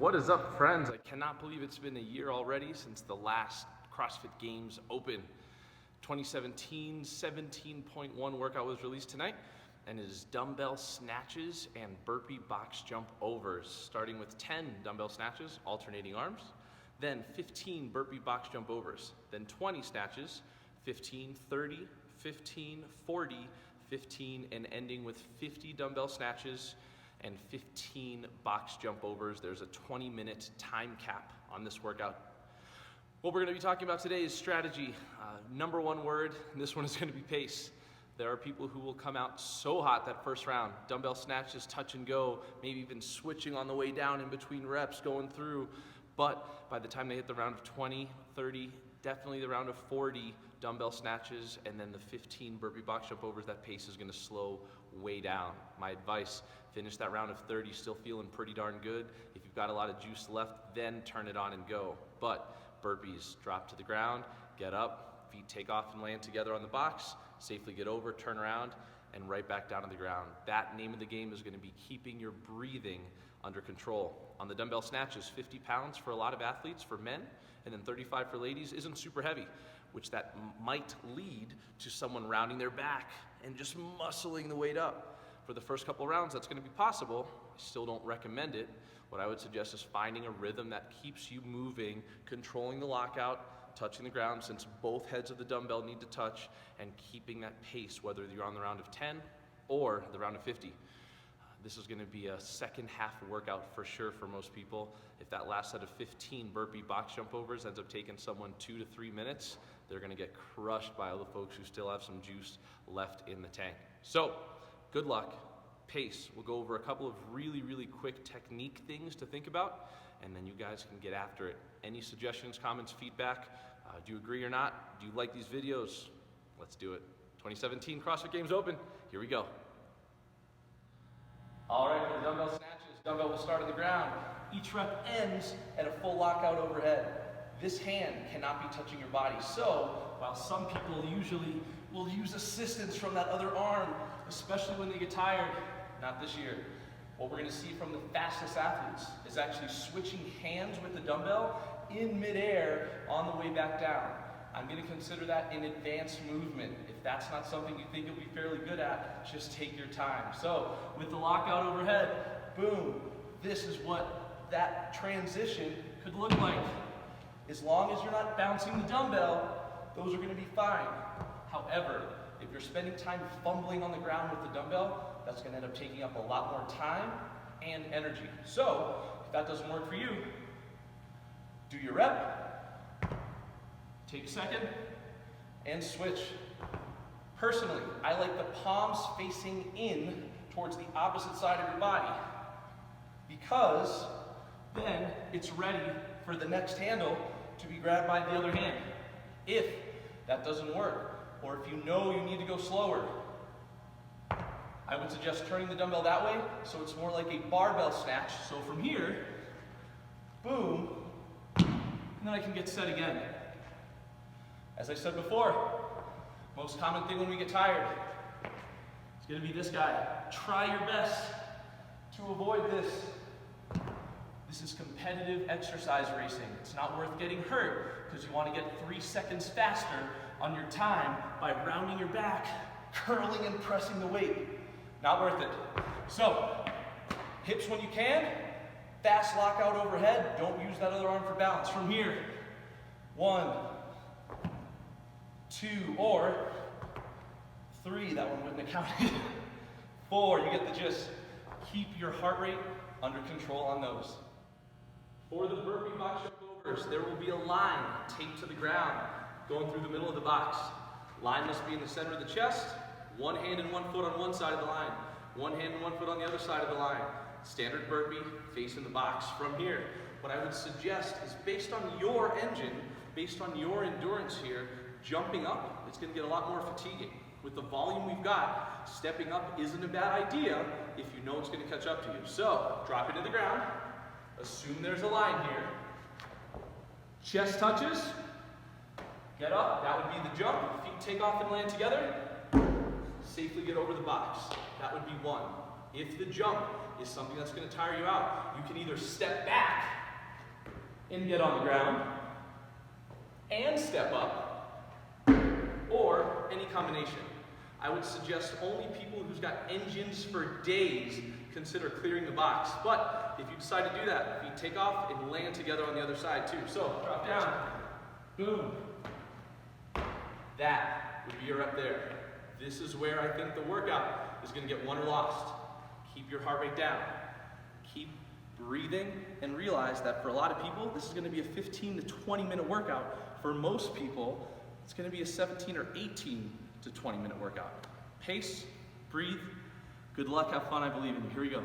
What is up, friends? I cannot believe it's been a year already since the last CrossFit Games Open. 2017 17.1 workout was released tonight, and it is dumbbell snatches and burpee box jump overs, starting with 10 dumbbell snatches, alternating arms, then 15 burpee box jump overs, then 20 snatches, 15, 30, 15, 40, 15, and ending with 50 dumbbell snatches and 15 box jump overs. There's a 20-minute time cap on this workout. What we're going to be talking about today is strategy. Number one word, and this one is going to be pace. There are people who will come out so hot that first round. Dumbbell snatches, touch and go, maybe even switching on the way down in between reps, going through. But by the time they hit the round of 20, 30, definitely the round of 40 dumbbell snatches, and then the 15 burpee box jump overs, that pace is going to slow way down. My advice, finish that round of 30 still feeling pretty darn good. If you've got a lot of juice left, then turn it on and go. But burpees, drop to the ground, get up, feet take off and land together on the box, safely get over, turn around, and right back down to the ground. That name of the game is going to be keeping your breathing under control. On the dumbbell snatches, 50 pounds for a lot of athletes, for men, and then 35 for ladies isn't super heavy, which that might lead to someone rounding their back and just muscling the weight up. For the first couple rounds, that's going to be possible. I still don't recommend it. What I would suggest is finding a rhythm that keeps you moving, controlling the lockout, touching the ground since both heads of the dumbbell need to touch, and keeping that pace, whether you're on the round of 10 or the round of 50. This is going to be a second half workout for sure for most people. If that last set of 15 burpee box jump overs ends up taking someone 2 to 3 minutes, they're going to get crushed by all the folks who still have some juice left in the tank. So, good luck. Pace. We'll go over a couple of really quick technique things to think about, and then you guys can get after it. Any suggestions, comments, feedback? Do you agree or not? Do you like these videos? Let's do it. 2017 CrossFit Games Open. Here we go. All right, for the dumbbell snatches, dumbbell will start on the ground. Each rep ends at a full lockout overhead. This hand cannot be touching your body. So, while some people usually will use assistance from that other arm, especially when they get tired, not this year. What we're going to see from the fastest athletes is actually switching hands with the dumbbell in midair on the way back down. I'm going to consider that an advanced movement. If that's not something you think you'll be fairly good at, just take your time. So, with the lockout overhead, boom, this is what that transition could look like. As long as you're not bouncing the dumbbell, those are going to be fine. However, if you're spending time fumbling on the ground with the dumbbell, that's going to end up taking up a lot more time and energy. So, if that doesn't work for you, do your rep, take a second, and switch. Personally, I like the palms facing in towards the opposite side of your body, because then it's ready for the next handle to be grabbed by the other hand. If that doesn't work, or if you know you need to go slower, I would suggest turning the dumbbell that way so it's more like a barbell snatch. So from here, boom, and then I can get set again. As I said before, most common thing when we get tired is going to be this guy. Try your best to avoid this. This is competitive exercise racing. It's not worth getting hurt because you want to get 3 seconds faster on your time by rounding your back, curling and pressing the weight. Not worth it. So, hips when you can, fast lockout overhead. Don't use that other arm for balance. From here, 1, 2, or 3. That one wouldn't have counted. 4, you get the gist. Keep your heart rate under control on those. For the burpee box jump overs, there will be a line taped to the ground going through the middle of the box. Line must be in the center of the chest. One hand and one foot on one side of the line. One hand and one foot on the other side of the line. Standard burpee, facing the box. From here, what I would suggest is based on your engine, based on your endurance here, jumping up, it's going to get a lot more fatiguing. With the volume we've got, stepping up isn't a bad idea if you know it's going to catch up to you. So, drop it to the ground. Assume there's a line here. Chest touches. Get up. That would be the jump. Feet take off and land together. Safely get over the box. That would be 1. If the jump is something that's going to tire you out, you can either step back and get on the ground and step up, or any combination. I would suggest only people who's got engines for days consider clearing the box. But if you decide to do that, you take off and land together on the other side too. So drop down, boom. That would be your rep there. This is where I think the workout is going to get won or lost. Keep your heart rate down. Keep breathing and realize that for a lot of people, this is going to be a 15 to 20 minute workout. For most people, it's going to be a 17 or 18 to 20 minute workout. Pace, breathe, good luck, have fun, I believe in you. Here we go.